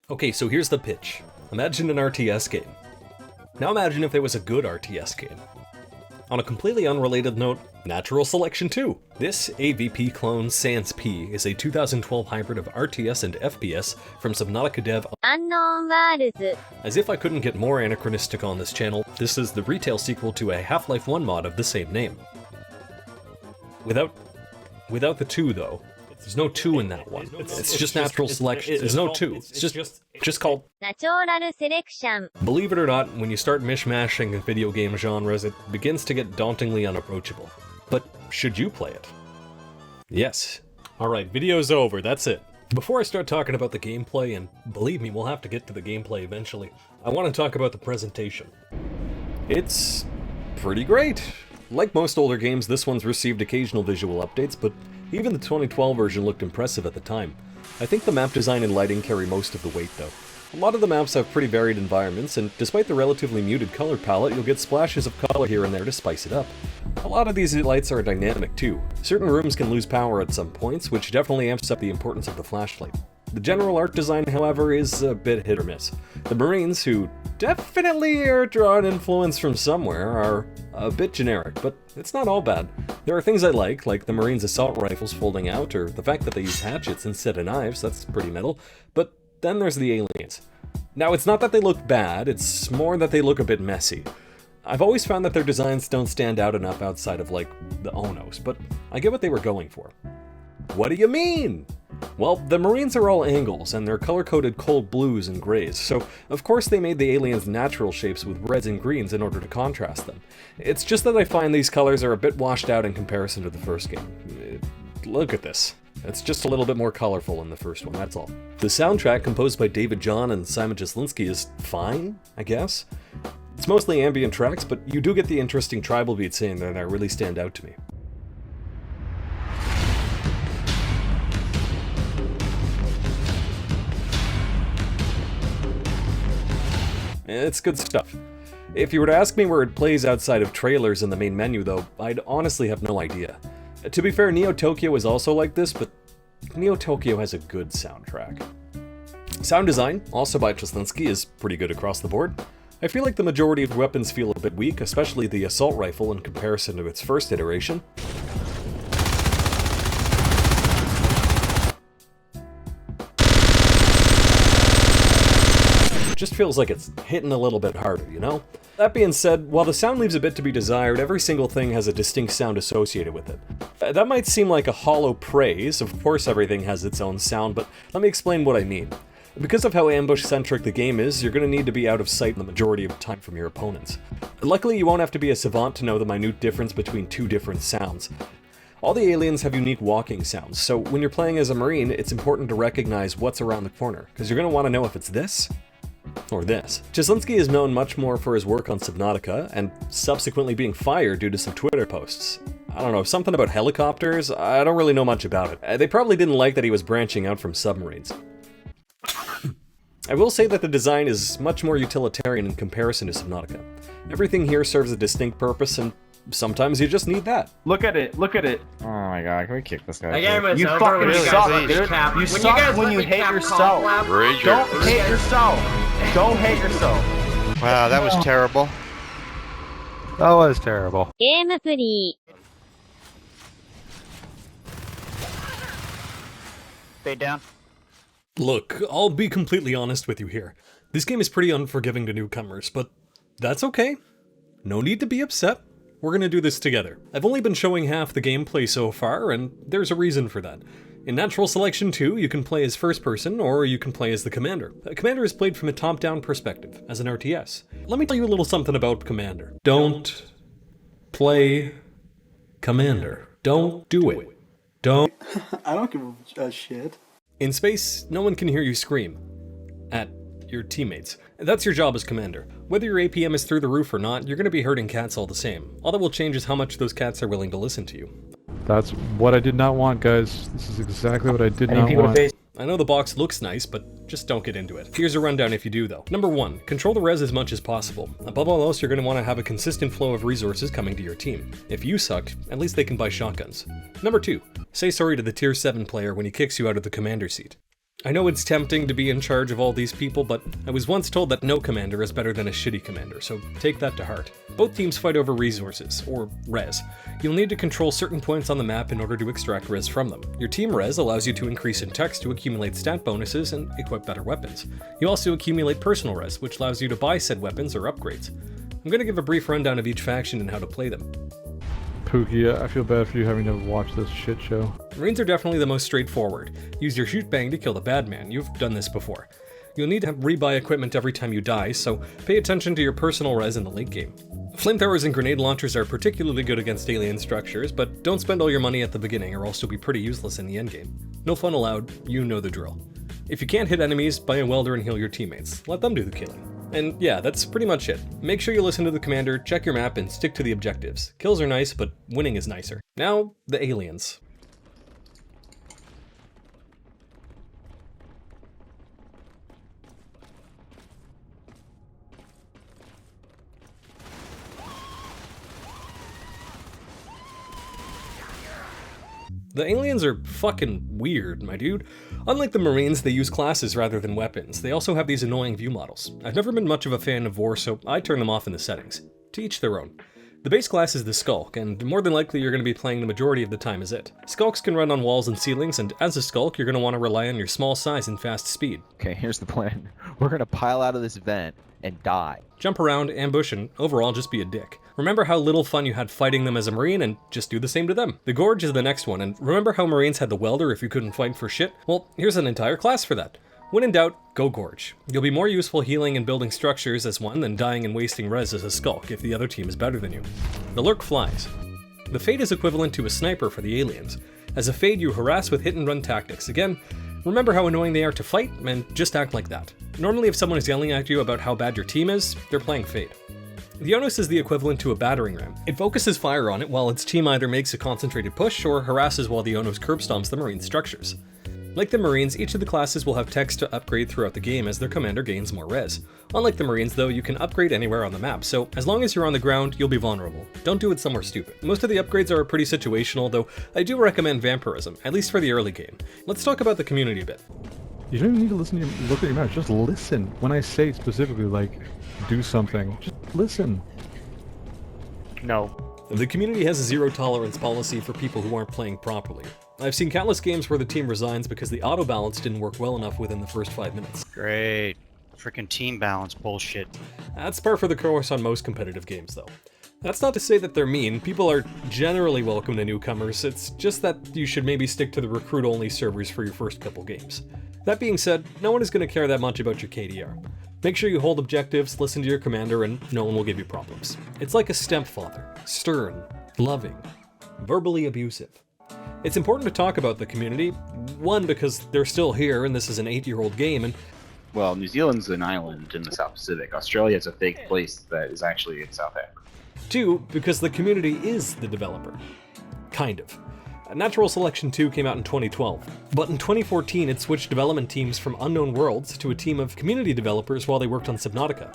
Okay, so here's the pitch. Imagine an RTS game. Now imagine if there was a good RTS game. On a completely unrelated note, Natural Selection 2. This AVP clone Sans P is a 2012 hybrid of RTS and FPS from Subnautica dev Unknown Worlds. As if I couldn't get more anachronistic on this channel, this is the retail sequel to a Half-Life 1 mod of the same name. Without the 2 though. There's no 2 in that one. It's just natural selection. There's no 2. It's just called Natural Selection. Believe it or not, when you start mishmashing video game genres, it begins to get dauntingly unapproachable. But should you play it? Yes. Alright, video's over, that's it. Before I start talking about the gameplay, and believe me, we'll have to get to the gameplay eventually, I want to talk about the presentation. It's pretty great. Like most older games, this one's received occasional visual updates, but even the 2012 version looked impressive at the time. I think the map design and lighting carry most of the weight though. A lot of the maps have pretty varied environments, and despite the relatively muted color palette, you'll get splashes of color here and there to spice it up. A lot of these lights are dynamic too. Certain rooms can lose power at some points, which definitely amps up the importance of the flashlight. The general art design, however, is a bit hit or miss. The Marines, who definitely are drawing influence from somewhere, are a bit generic, but it's not all bad. There are things I like the Marines' assault rifles folding out, or the fact that they use hatchets instead of knives, that's pretty metal, but then there's the aliens. Now, it's not that they look bad, it's more that they look a bit messy. I've always found that their designs don't stand out enough outside of, the Onos, but I get what they were going for. What do you mean? Well, the Marines are all angles, and they're color-coded cold blues and grays, so of course they made the aliens natural shapes with reds and greens in order to contrast them. It's just that I find these colors are a bit washed out in comparison to the first game. Look at this. It's just a little bit more colorful in the first one, that's all. The soundtrack, composed by David John and Simon Jaslinski, is fine, I guess. It's mostly ambient tracks, but you do get the interesting tribal beats in there that really stand out to me. It's good stuff. If you were to ask me where it plays outside of trailers in the main menu though, I'd honestly have no idea. To be fair, Neo Tokyo is also like this, but Neo Tokyo has a good soundtrack. Sound design, also by Jaslinski, is pretty good across the board. I feel like the majority of weapons feel a bit weak, especially the assault rifle in comparison to its first iteration. Just feels like it's hitting a little bit harder, you know? That being said, while the sound leaves a bit to be desired, every single thing has a distinct sound associated with it. That might seem like a hollow praise, of course everything has its own sound, but let me explain what I mean. Because of how ambush-centric the game is, you're going to need to be out of sight the majority of the time from your opponents. Luckily, you won't have to be a savant to know the minute difference between two different sounds. All the aliens have unique walking sounds, so when you're playing as a Marine, it's important to recognize what's around the corner, because you're going to want to know if it's this or this. Jaslinski is known much more for his work on Subnautica, and subsequently being fired due to some Twitter posts. I don't know, something about helicopters? I don't really know much about it. They probably didn't like that he was branching out from submarines. I will say that the design is much more utilitarian in comparison to Subnautica. Everything here serves a distinct purpose, and sometimes you just need that. Look at it, look at it. Oh my god, can we kick this guy? You fucking suck, dude. You suck when you hate yourself. Don't hate yourself. Don't hate yourself. Wow, that was terrible. That was terrible. Game free. Fade down. Look, I'll be completely honest with you here. This game is pretty unforgiving to newcomers, but that's okay. No need to be upset. We're gonna do this together. I've only been showing half the gameplay so far, and there's a reason for that. In Natural Selection 2, you can play as first person, or you can play as the Commander. Commander is played from a top-down perspective, as an RTS. Let me tell you a little something about Commander. Don't play Commander. Don't do it. Don't. I don't give a shit. In space, no one can hear you scream at your teammates. That's your job as Commander. Whether your APM is through the roof or not, you're going to be hurting cats all the same. All that will change is how much those cats are willing to listen to you. That's what I did not want, guys. This is exactly what I did not want. I know the box looks nice, but just don't get into it. Here's a rundown if you do though. Number 1, control the res as much as possible. Above all else, you're going to want to have a consistent flow of resources coming to your team. If you suck, at least they can buy shotguns. Number 2, say sorry to the tier 7 player when he kicks you out of the commander seat. I know it's tempting to be in charge of all these people, but I was once told that no commander is better than a shitty commander, so take that to heart. Both teams fight over resources, or res. You'll need to control certain points on the map in order to extract res from them. Your team res allows you to increase in text to accumulate stat bonuses and equip better weapons. You also accumulate personal res, which allows you to buy said weapons or upgrades. I'm going to give a brief rundown of each faction and how to play them. Pookie, I feel bad for you having to watch this shit show. Marines are definitely the most straightforward. Use your shoot bang to kill the bad man. You've done this before. You'll need to rebuy equipment every time you die, so pay attention to your personal res in the late game. Flamethrowers and grenade launchers are particularly good against alien structures, but don't spend all your money at the beginning or else you'll be pretty useless in the endgame. No fun allowed, you know the drill. If you can't hit enemies, buy a welder and heal your teammates. Let them do the killing. And yeah, that's pretty much it. Make sure you listen to the commander, check your map, and stick to the objectives. Kills are nice, but winning is nicer. Now, the aliens. The aliens are fucking weird, my dude. Unlike the Marines, they use classes rather than weapons. They also have these annoying view models. I've never been much of a fan of war, so I turn them off in the settings. To each their own. The base class is the Skulk, and more than likely you're going to be playing the majority of the time as it. Skulks can run on walls and ceilings, and as a Skulk, you're going to want to rely on your small size and fast speed. Okay, here's the plan. We're gonna pile out of this vent and die. Jump around, ambush, and overall just be a dick. Remember how little fun you had fighting them as a Marine, and just do the same to them. The Gorge is the next one, and remember how Marines had the Welder if you couldn't fight for shit? Well, here's an entire class for that. When in doubt, go Gorge. You'll be more useful healing and building structures as one than dying and wasting res as a Skulk if the other team is better than you. The Lurk flies. The Fade is equivalent to a sniper for the aliens. As a Fade, you harass with hit and run tactics. Again, remember how annoying they are to fight, and just act like that. Normally if someone is yelling at you about how bad your team is, they're playing Fade. The Onus is the equivalent to a battering ram. It focuses fire on it while its team either makes a concentrated push or harasses while the Onus curb stomps the Marine structures. Like the Marines, each of the classes will have text to upgrade throughout the game as their commander gains more res. Unlike the Marines though, you can upgrade anywhere on the map, so as long as you're on the ground, you'll be vulnerable. Don't do it somewhere stupid. Most of the upgrades are pretty situational, though I do recommend Vampirism, at least for the early game. Let's talk about the community a bit. You don't even need to listen to look at your mouth, just listen. When I say specifically, like, do something, just listen. No. The community has a zero-tolerance policy for people who aren't playing properly. I've seen countless games where the team resigns because the auto-balance didn't work well enough within the first 5 minutes. Great. Frickin' team balance bullshit. That's par for the course on most competitive games, though. That's not to say that they're mean. People are generally welcome to newcomers. It's just that you should maybe stick to the recruit-only servers for your first couple games. That being said, no one is going to care that much about your KDR. Make sure you hold objectives, listen to your commander, and no one will give you problems. It's like a stepfather. Stern, loving, verbally abusive. It's important to talk about the community. One, because they're still here and this is an 8-year-old game, and well, New Zealand's an island in the South Pacific. Australia's a fake place that is actually in South Africa. 2, because the community is the developer. Kind of. Natural Selection 2 came out in 2012, but in 2014 it switched development teams from Unknown Worlds to a team of community developers while they worked on Subnautica.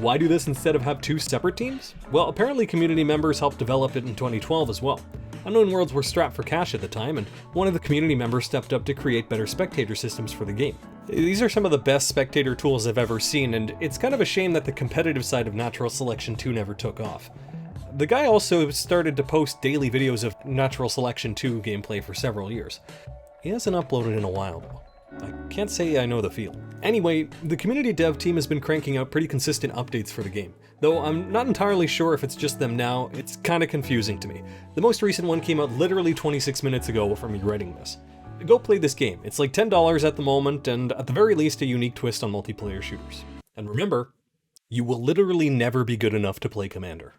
Why do this instead of have 2 separate teams? Well, apparently community members helped develop it in 2012 as well. Unknown Worlds were strapped for cash at the time, and one of the community members stepped up to create better spectator systems for the game. These are some of the best spectator tools I've ever seen, and it's kind of a shame that the competitive side of Natural Selection 2 never took off. The guy also started to post daily videos of Natural Selection 2 gameplay for several years. He hasn't uploaded in a while though. I can't say I know the feel. Anyway, the community dev team has been cranking out pretty consistent updates for the game. Though I'm not entirely sure if it's just them now, it's kinda confusing to me. The most recent one came out literally 26 minutes ago from me writing this. Go play this game. It's like $10 at the moment, and at the very least a unique twist on multiplayer shooters. And remember, you will literally never be good enough to play Commander.